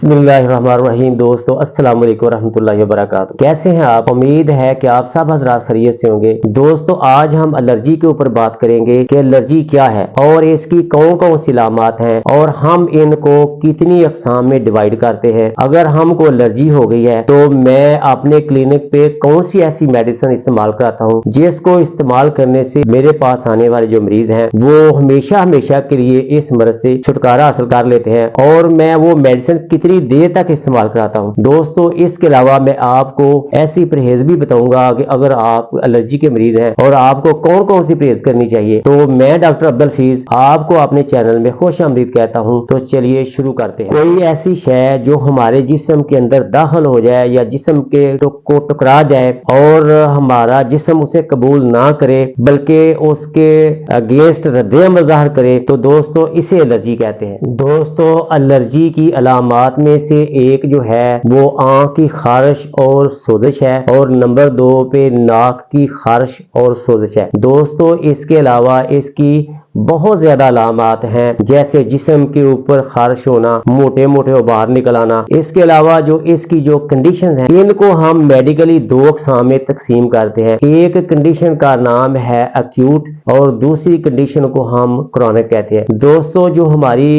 बिस्मिल्लाहिर्रहमानिर्रहीम। दोस्तों अस्सलाम वालेकुम रहमतुल्लाहि व बरकातहू। कैसे हैं आप? उम्मीद है कि आप सब हजरात खैरियत से होंगे। दोस्तों आज हम एलर्जी के ऊपर बात करेंगे कि एलर्जी क्या है और इसकी कौन कौन सी अलामत हैं और हम इनको कितनी अकसाम में डिवाइड करते हैं। अगर हमको एलर्जी हो गई है तो मैं अपने क्लिनिक पे कौन सी ऐसी मेडिसिन इस्तेमाल कराता हूँ जिसको इस्तेमाल करने से मेरे पास आने वाले जो मरीज हैं वो हमेशा हमेशा के लिए इस मर्ज से छुटकारा हासिल कर लेते हैं और मैं वो मेडिसिन कितनी देर तक इस्तेमाल कराता हूँ। दोस्तों इसके अलावा मैं आपको ऐसी परहेज भी बताऊंगा कि अगर आप एलर्जी के मरीज हैं और आपको कौन कौन सी परहेज करनी चाहिए। तो मैं डॉक्टर अब्दुल हफीज आपको अपने चैनल में खुश आमदीद कहता हूँ। तो चलिए शुरू करते हैं। कोई ऐसी शय जो हमारे जिस्म के अंदर दाखिल हो जाए या जिस्म के को टकरा जाए और हमारा जिस्म उसे कबूल ना करे बल्कि उसके अगेंस्ट रद्द-ए-अमल ज़ाहिर करे तो दोस्तों इसे एलर्जी कहते हैं। दोस्तों एलर्जी की अलामात में से एक जो है वो आंख की खारिश और सोजिश है और नंबर 2 पे नाक की खारिश और सोजिश है। दोस्तों इसके अलावा इसकी बहुत ज्यादा अलामात हैं जैसे जिस्म के ऊपर खारिश होना, मोटे मोटे उबार निकल आना। इसके अलावा जो इसकी जो कंडीशन है इनको हम मेडिकली 2 अक़साम में तकसीम करते हैं। एक कंडीशन का नाम है एक्यूट और दूसरी कंडीशन को हम क्रॉनिक कहते हैं। दोस्तों जो हमारी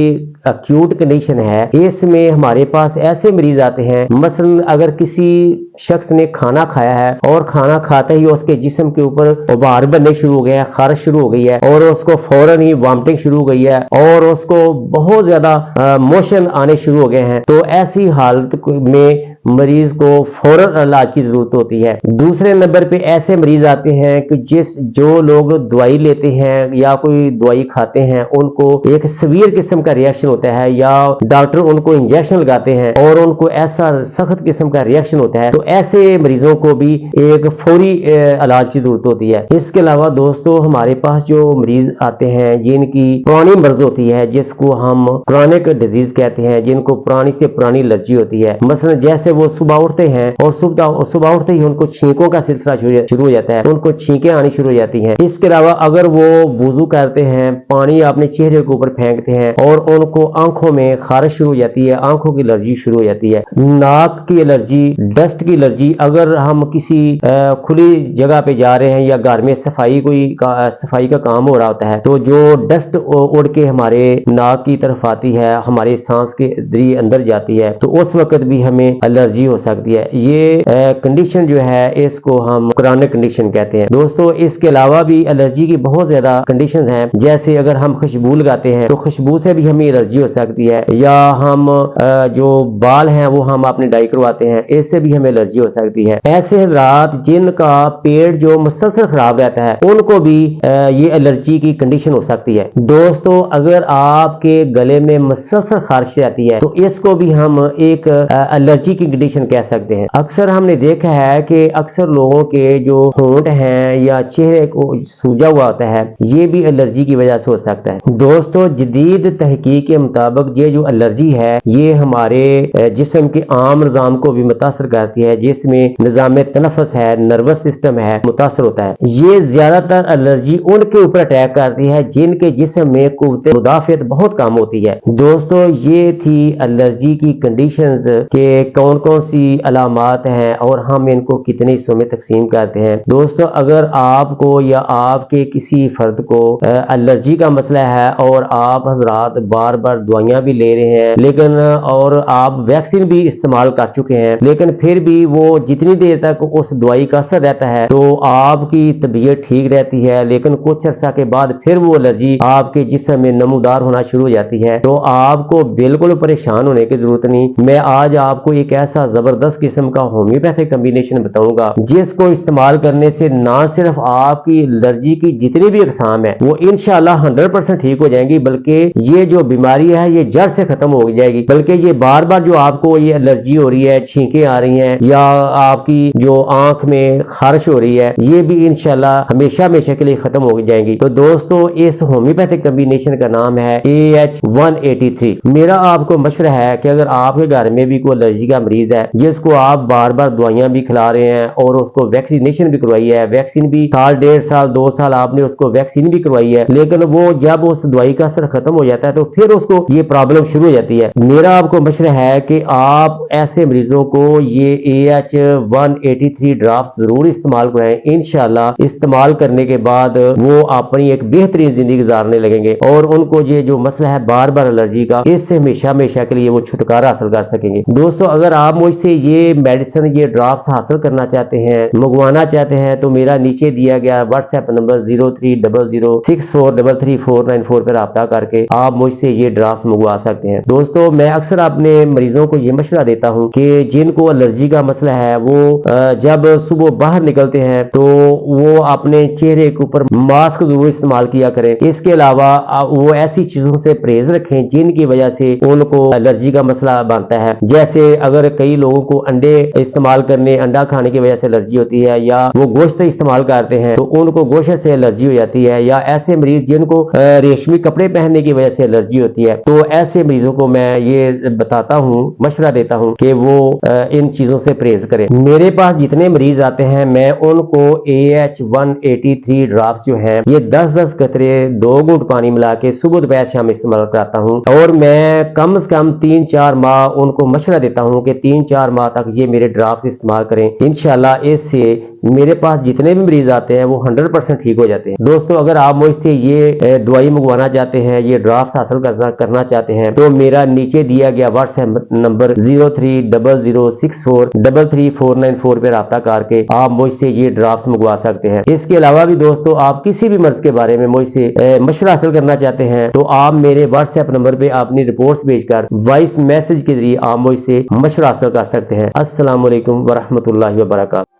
एक्यूट कंडीशन है इसमें हमारे पास ऐसे मरीज आते हैं, मसलन अगर किसी शख्स ने खाना खाया है और खाना खाते ही उसके जिस्म के ऊपर उबार बनने शुरू हो गया है, खारिश शुरू हो गई है और उसको फौरन ही वॉमिटिंग शुरू हो गई है और उसको बहुत ज्यादा मोशन आने शुरू हो गए हैं, तो ऐसी हालत में मरीज को फौरन इलाज की जरूरत होती है। दूसरे नंबर पे ऐसे मरीज आते हैं कि जो लोग दवाई लेते हैं या कोई दवाई खाते हैं उनको एक सीवियर किस्म का रिएक्शन होता है या डॉक्टर उनको इंजेक्शन लगाते हैं और उनको ऐसा सख्त किस्म का रिएक्शन होता है, तो ऐसे मरीजों को भी एक फौरी इलाज की जरूरत होती है। इसके अलावा दोस्तों हमारे पास जो मरीज आते हैं जिनकी पुरानी मर्ज होती है जिसको हम क्रॉनिक डिजीज कहते हैं, जिनको पुरानी से पुरानी एलर्जी होती है, मसलन जैसे वो सुबह उठते हैं और सुबह उठते ही उनको छींकों का सिलसिला शुरू हो जाता है, उनको छींकें आनी शुरू हो जाती हैं। इसके अलावा अगर वो वुजू करते हैं, पानी अपने चेहरे के ऊपर फेंकते हैं और उनको आंखों में खारिश शुरू हो जाती है, आंखों की एलर्जी शुरू हो जाती है। नाक की एलर्जी, डस्ट की एलर्जी, अगर हम किसी खुली जगह पे जा रहे हैं या घर में सफाई का काम हो रहा होता है तो जो डस्ट उड़ के हमारे नाक की तरफ आती है, हमारे सांस के जरिए अंदर जाती है, तो उस वक्त भी हमें एलर्जी हो सकती है। ये कंडीशन जो है इसको हम क्रॉनिक कंडीशन कहते हैं। दोस्तों इसके अलावा भी एलर्जी की बहुत ज्यादा कंडीशन हैं, जैसे अगर हम खुशबू लगाते हैं तो खुशबू से भी हमें एलर्जी हो सकती है, या हम जो बाल हैं वो हम अपने डाई करवाते हैं, इससे भी हमें एलर्जी हो सकती है। ऐसे हज़रात जिनका पेट जो मुसलसल खराब रहता है उनको भी ये एलर्जी की कंडीशन हो सकती है। दोस्तों अगर आपके गले में मुसलसल खारिश रहती है तो इसको भी हम एक एलर्जी की कंडीशन कह सकते हैं। अक्सर हमने देखा है कि अक्सर लोगों के जो होंठ हैं या चेहरे को सूजा हुआ होता है ये भी एलर्जी की वजह से हो सकता है। दोस्तों जदीद तहकीक के मुताबिक ये जो एलर्जी है ये हमारे जिस्म के आम निजाम को भी मुतासर करती है, जिसमें निजाम तनफस है, नर्वस सिस्टम है, मुतासर होता है। ये ज्यादातर एलर्जी उनके ऊपर अटैक करती है जिनके जिस्म में कुव्वत मुदाफियत बहुत कम होती है। दोस्तों ये थी एलर्जी की कंडीशंस के कौन कौन सी अलामात हैं और हम इनको कितने हिस्सों में तकसीम करते हैं। दोस्तों अगर आपको या आपके किसी फर्द को एलर्जी का मसला है और आप हजरात बार बार दवाइयां भी ले रहे हैं लेकिन और आप वैक्सीन भी इस्तेमाल कर चुके हैं लेकिन फिर भी वो जितनी देर तक उस दवाई का असर रहता है तो आपकी तबीयत ठीक रहती है, लेकिन कुछ अर्सा के बाद फिर वो एलर्जी आपके जिस्म में नमूदार होना शुरू हो जाती है, तो आपको बिल्कुल परेशान होने की जरूरत नहीं। मैं आज आपको एक ऐसा जबरदस्त किस्म का होम्योपैथिक कॉम्बिनेशन बताऊंगा जिसको इस्तेमाल करने से ना सिर्फ आपकी एलर्जी की जितनी भी अकसाम है वो इंशाल्लाह 100% ठीक हो जाएंगी, बल्कि ये जो बीमारी है ये जड़ से खत्म हो जाएगी। बल्कि ये बार बार जो आपको ये एलर्जी हो रही है, छींकें आ रही हैं या आपकी जो आंख में खारिश हो रही है, ये भी इंशाल्लाह हमेशा हमेशा के लिए खत्म हो जाएंगी। तो दोस्तों इस होम्योपैथिक कॉम्बिनेशन का नाम है AH183। मेरा आपको मशवरा है कि अगर आपके घर में भी कोई एलर्जी का मरीज है जिसको आप बार बार दवाइयां भी खिला रहे हैं और उसको वैक्सीनेशन भी करवाई है, वैक्सीन भी साल 1.5 साल 2 साल आपने उसको वैक्सीन भी करवाई है, लेकिन वो जब उस दवाई का असर खत्म हो जाता है तो फिर उसको ये प्रॉब्लम शुरू हो जाती है। मेरा आपको मशवरा है कि आप ऐसे मरीजों को ये AH183 ड्रॉप्स जरूर इस्तेमाल कराएं। इंशाल्लाह इस्तेमाल करने के बाद वो अपनी एक बेहतरीन जिंदगी गुजारने लगेंगे और उनको ये जो मसला है बार बार एलर्जी का, इससे हमेशा हमेशा के लिए वो छुटकारा हासिल कर सकेंगे। दोस्तों अगर आप मुझसे ये मेडिसिन, ये ड्रॉप्स हासिल करना चाहते हैं, मंगवाना चाहते हैं, तो मेरा नीचे दिया गया व्हाट्सएप नंबर 030064333494 पर राब्ता करके आप मुझसे ये ड्रॉप्स मंगवा सकते हैं। दोस्तों मैं अक्सर अपने मरीजों को ये मशवरा देता हूँ कि जिनको एलर्जी का मसला है वो जब सुबह बाहर निकलते हैं तो वो अपने चेहरे के ऊपर मास्क जरूर इस्तेमाल किया करें। इसके अलावा वो ऐसी चीजों से परहेज रखें जिनकी वजह से उनको एलर्जी का मसला बनता है। जैसे अगर कई लोगों को अंडे इस्तेमाल करने, अंडा खाने की वजह से एलर्जी होती है, या वो गोश्त इस्तेमाल करते हैं तो उनको गोश्त से एलर्जी हो जाती है, या ऐसे मरीज जिनको रेशमी कपड़े पहनने की वजह से एलर्जी होती है, तो ऐसे मरीजों को मैं ये बताता हूँ, मशवरा देता हूँ कि वो इन चीजों से परहेज करें। मेरे पास जितने मरीज आते हैं मैं उनको AH183 ड्रॉप्स जो है ये 10-10 कतरे 2 घूंट पानी मिला के सुबह दोपहर शाम इस्तेमाल कराता हूँ, और मैं कम से कम 3-4 माह उनको मशवरा देता हूँ कि 3-4 माह तक ये मेरे ड्रॉप्स इस्तेमाल करें। इंशाल्लाह इससे मेरे पास जितने भी मरीज आते हैं वो 100% ठीक हो जाते हैं। दोस्तों अगर आप मुझसे ये दवाई मंगवाना चाहते हैं, ये ड्रॉप्स हासिल करना चाहते हैं, तो मेरा नीचे दिया गया व्हाट्सएप नंबर 030064333494 पे राब्ता करके आप मुझसे ये ड्रॉप्स मंगवा सकते हैं। इसके अलावा भी दोस्तों आप किसी भी मर्ज के बारे में मुझसे मशवरा हासिल करना चाहते हैं तो आप मेरे व्हाट्सएप नंबर पे अपनी रिपोर्ट्स भेजकर वॉइस मैसेज के जरिए आप मुझसे मशवरा हासिल कर सकते हैं। अस्सलाम वालेकुम वरहमतुल्लाहि वबरकातुहू।